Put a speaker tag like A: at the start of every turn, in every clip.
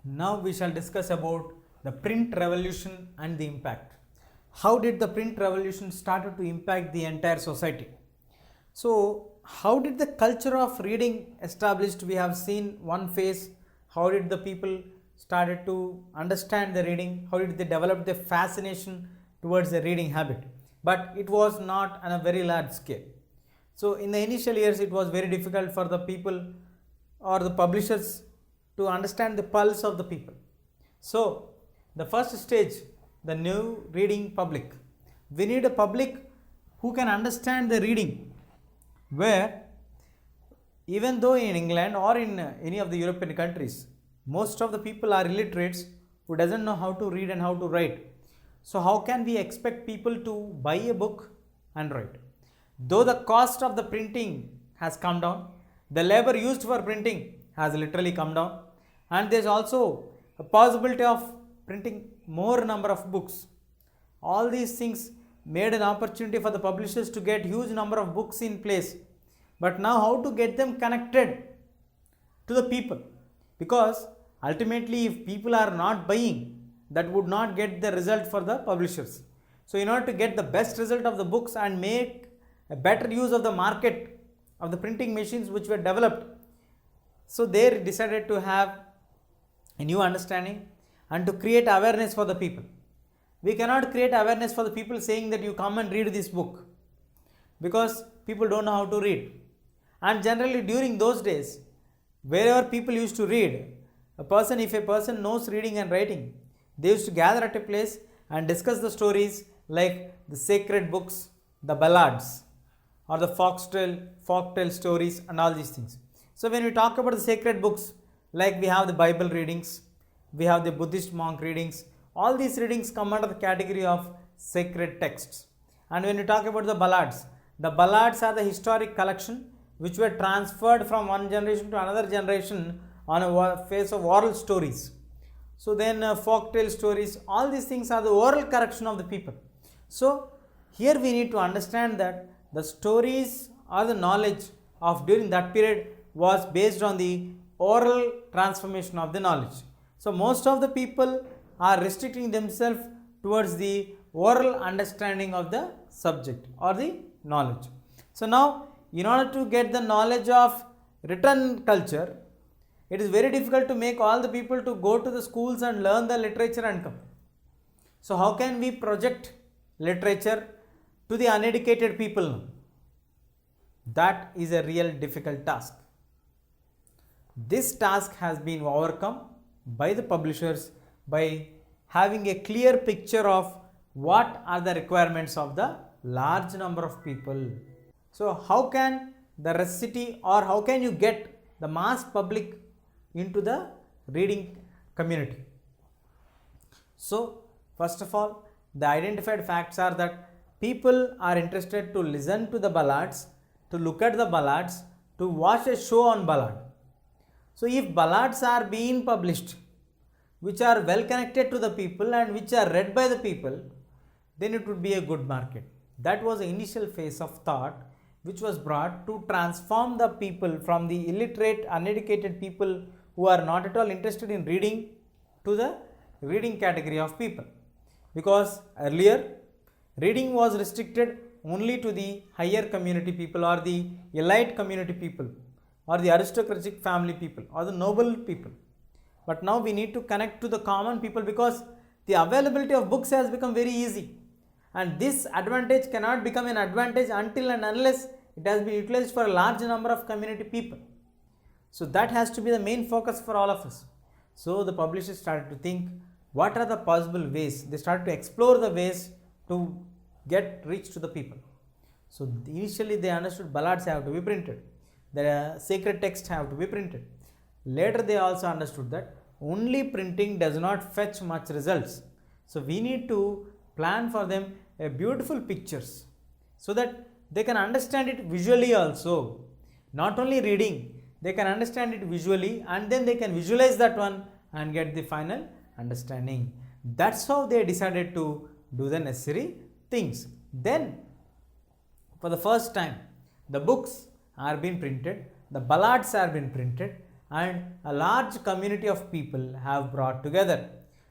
A: Now we shall discuss about the print revolution and the impact. How did the print revolution started to impact the entire society? So, how did the culture of reading established? We have seen one phase. How did the people started to understand the reading? How did they develop the fascination towards the reading habit? But it was not on a very large scale. So, in the initial years, it was very difficult for the people or the publishers to understand the pulse of the people. So, the first stage, the new reading public. We need a public who can understand the reading, where even though in England or in any of the European countries, most of the people are illiterates who doesn't know how to read and how to write. So how can we expect people to buy a book and write? Though the cost of the printing has come down, the labor used for printing has literally come down, and there is also a possibility of printing more number of books. All these things made an opportunity for the publishers to get huge number of books in place. But now how to get them connected to the people? Because ultimately if people are not buying, that would not get the result for the publishers. So in order to get the best result of the books and make a better use of the market of the printing machines which were developed, so they decided to have a new understanding and to create awareness for the people. We cannot create awareness for the people saying that you come and read this book, because people don't know how to read. And generally during those days, wherever people used to read, if a person knows reading and writing, they used to gather at a place and discuss the stories like the sacred books, the ballads, or the folktale stories and all these things. So when we talk about the sacred books, like we have the Bible readings, we have the Buddhist monk readings, all these readings come under the category of sacred texts. And when we talk about the ballads are the historic collection which were transferred from one generation to another generation on a phase of oral stories. So then folktale stories, all these things are the oral correction of the people. So here we need to understand that the stories or the knowledge of during that period was based on the oral transformation of the knowledge. So most of the people are restricting themselves towards the oral understanding of the subject or the knowledge. So now in order to get the knowledge of written culture, it is very difficult to make all the people to go to the schools and learn the literature and come. So how can we project literature to the uneducated people now? That is a real difficult task. This task has been overcome by the publishers by having a clear picture of what are the requirements of the large number of people. So how can the city, or how can you get the mass public into the reading community? So first of all, the identified facts are that people are interested to listen to the ballads, to look at the ballads, to watch a show on ballad. So if ballads are being published which are well connected to the people and which are read by the people, then it would be a good market. That was the initial phase of thought which was brought to transform the people from the illiterate, uneducated people who are not at all interested in reading to the reading category of people. Because earlier reading was restricted only to the higher community people or the elite community people or the aristocratic family people or the noble people. But now we need to connect to the common people, because the availability of books has become very easy, and this advantage cannot become an advantage until and unless it has been utilized for a large number of community people. So that has to be the main focus for all of us. So the publishers started to think, what are the possible ways? They started to explore the ways to get reach to the people. So initially they understood ballads have to be printed, the sacred texts have to be printed. Later they also understood that only printing does not fetch much results. So we need to plan for them a beautiful pictures so that they can understand it visually also. Not only reading, they can understand it visually, and then they can visualize that one and get the final understanding. That's how they decided to do the necessary things. Then for the first time the books are being printed, the ballads are being printed, and a large community of people have brought together.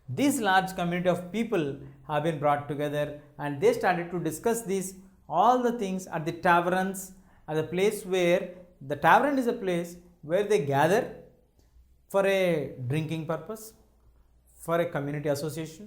A: This large community of people have been brought together, and they started to discuss these all the things at the taverns, at the place where the tavern is a place where they gather for a drinking purpose, for a community association,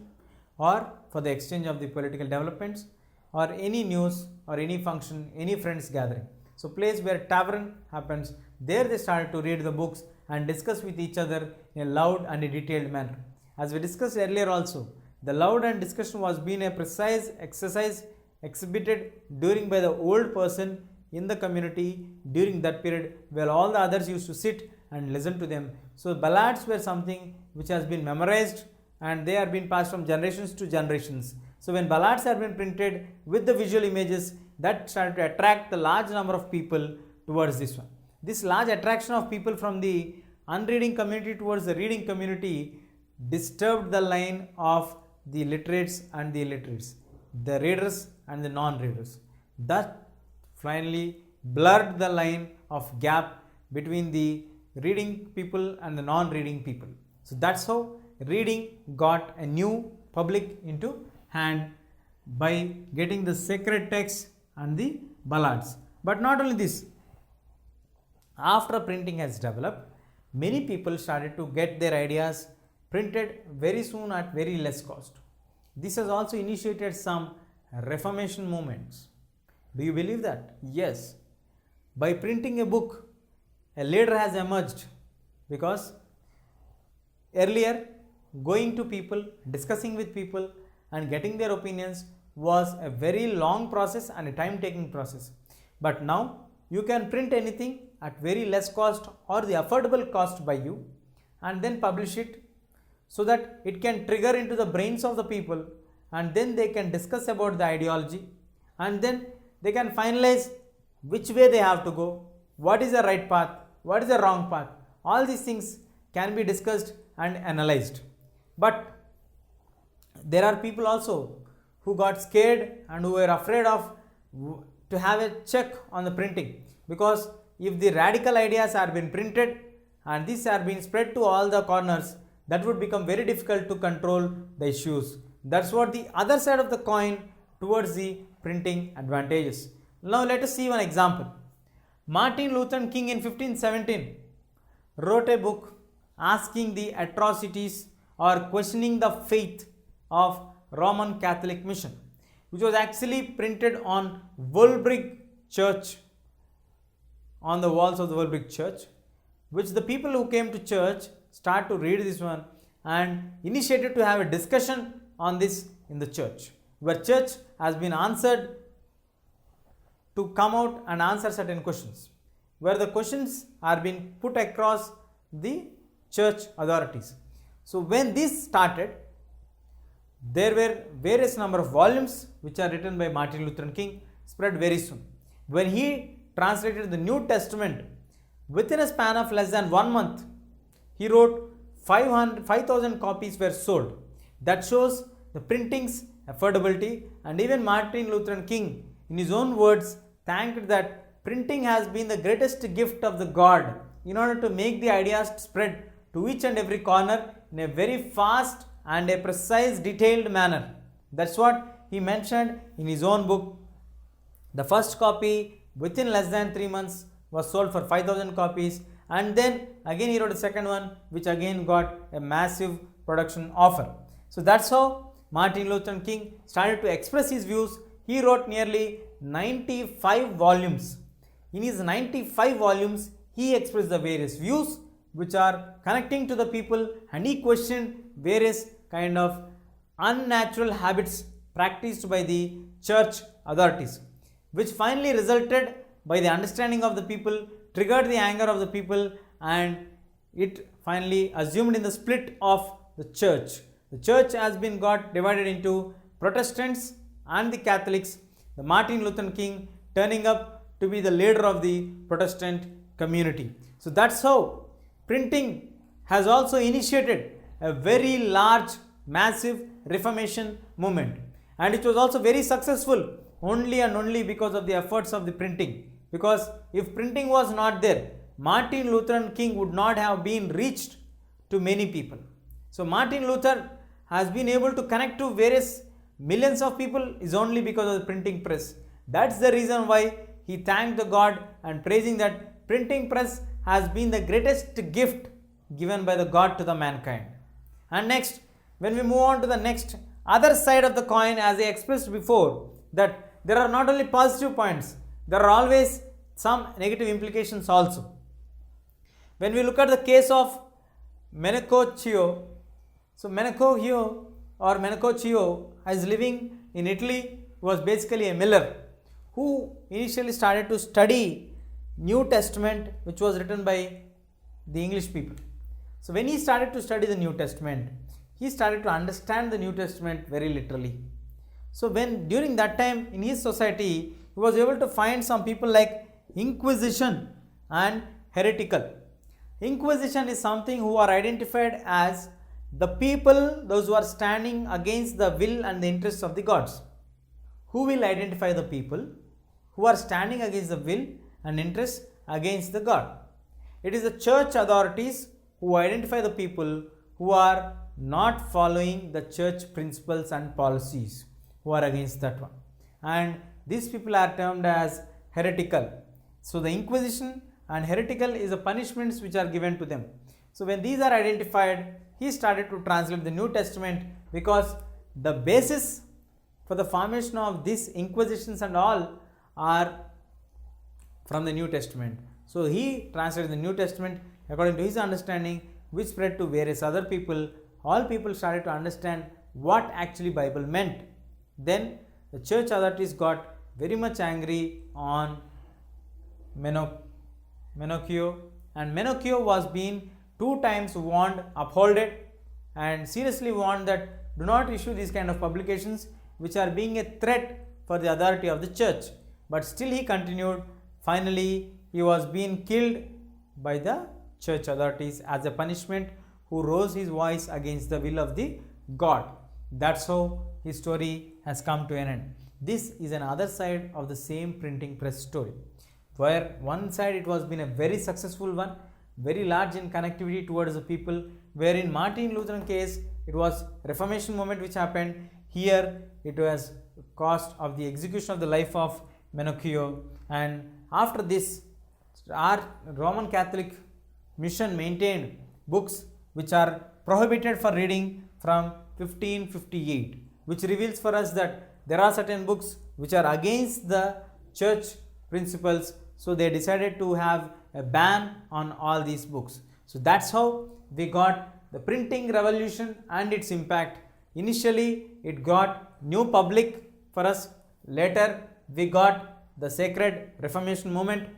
A: or for the exchange of the political developments, or any news or any function, any friends gathering. So place where tavern happens, there they started to read the books and discuss with each other in a loud and a detailed manner. As we discussed earlier also, the loud and discussion was being a precise exercise exhibited during by the old person in the community during that period, where all the others used to sit and listen to them. So ballads were something which has been memorized, and they are being passed from generations to generations. So when ballads have been printed with the visual images, that started to attract the large number of people towards this one. This large attraction of people from the unreading community towards the reading community disturbed the line of the literates and the illiterates, the readers and the non-readers. That finally blurred the line of gap between the reading people and the non-reading people. So that's how reading got a new public into hand by getting the sacred texts and the ballads. But not only this, after printing has developed, many people started to get their ideas printed very soon at very less cost. This has also initiated some Reformation movements. Do you believe that? Yes. By printing a book, a leader has emerged, because earlier going to people, discussing with people and getting their opinions was a very long process and a time-taking process. But now you can print anything at very less cost or the affordable cost by you, and then publish it so that it can trigger into the brains of the people, and then they can discuss about the ideology, and then they can finalize which way they have to go, what is the right path, what is the wrong path. All these things can be discussed and analyzed. But there are people also who got scared and who were afraid of to have a check on the printing, because if the radical ideas are being printed and these are being spread to all the corners, that would become very difficult to control the issues. That's what the other side of the coin towards the printing advantages. Now let us see one example. Martin Luther King in 1517 wrote a book asking the atrocities or questioning the faith of Roman Catholic mission, which was actually printed on Woolbrick Church, on the walls of the Woolbrick Church, which the people who came to church start to read this one and initiated to have a discussion on this in the church, where church has been answered to come out and answer certain questions, where the questions are being put across the church authorities. So when this started, there were various number of volumes which are written by Martin Luther King, spread very soon. When he translated the New Testament, within a span of less than 1 month, he wrote 5,000 copies were sold. That shows the printing's affordability, and even Martin Luther King, in his own words, thanked that printing has been the greatest gift of the God in order to make the ideas spread to each and every corner in a very fast and a precise, detailed manner. That's what he mentioned in his own book. The first copy within less than 3 months was sold for 5,000 copies, and then again he wrote a second one which again got a massive production offer. So that's how Martin Luther King started to express his views. He wrote nearly 95 volumes. In his 95 volumes, he expressed the various views which are connecting to the people, and he questioned various kind of unnatural habits practiced by the church authorities, which finally resulted by the understanding of the people, triggered the anger of the people, and it finally assumed in the split of the church. The church has been got divided into Protestants and the Catholics, the Martin Luther King turning up to be the leader of the Protestant community. So that's how printing has also initiated a very large, massive Reformation movement, and it was also very successful only and only because of the efforts of the printing. Because if printing was not there, Martin Luther King would not have been reached to many people. So Martin Luther has been able to connect to various millions of people is only because of the printing press. That's the reason why he thanked the God and praising that printing press has been the greatest gift given by the God to the mankind. And next, when we move on to the next other side of the coin, as I expressed before, that there are not only positive points, there are always some negative implications also. When we look at the case of Menocchio, so Menocchio is living in Italy, was basically a miller who initially started to study New Testament, which was written by the English people. So when he started to study the New Testament, he started to understand the New Testament very literally. So when during that time in his society, he was able to find some people like Inquisition and heretical. Inquisition is something who are identified as the people, those who are standing against the will and the interests of the gods. Who will identify the people who are standing against the will and interests against the God? It is the church authorities who identify the people who are not following the church principles and policies, who are against that one. And these people are termed as heretical. So the Inquisition and heretical is the punishments which are given to them. So when these are identified, he started to translate the New Testament, because the basis for the formation of these inquisitions and all are from the New Testament. So he translated the New Testament according to his understanding, which spread to various other people. All people started to understand what actually Bible meant. Then the church authorities got very much angry on Menocchio, and Menocchio was being 2 times warned, uphold it, and seriously warned that do not issue these kind of publications which are being a threat for the authority of the church. But still he continued. Finally he was being killed by the church authorities as a punishment, who rose his voice against the will of the God. That's how his story has come to an end. This is another side of the same printing press story, where one side it was been a very successful one, very large in connectivity towards the people, where in Martin Luther case it was Reformation movement which happened. Here it was cost of the execution of the life of Menocchio, and after this our Roman Catholic mission maintained books which are prohibited for reading from 1558, which reveals for us that there are certain books which are against the church principles. So they decided to have a ban on all these books. So that's how we got the printing revolution and its impact. Initially it got new public for us. Later we got the sacred Reformation movement,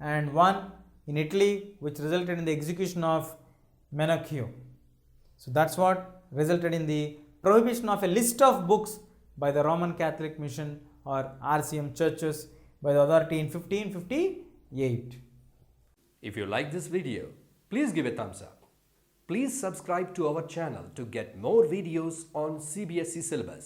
A: and one in Italy which resulted in the execution of Menocchio. So that's what resulted in the prohibition of a list of books by the Roman Catholic Mission or RCM churches by the authority in 1558.
B: If you like this video, please give a thumbs up. Please subscribe to our channel to get more videos on CBSE syllabus.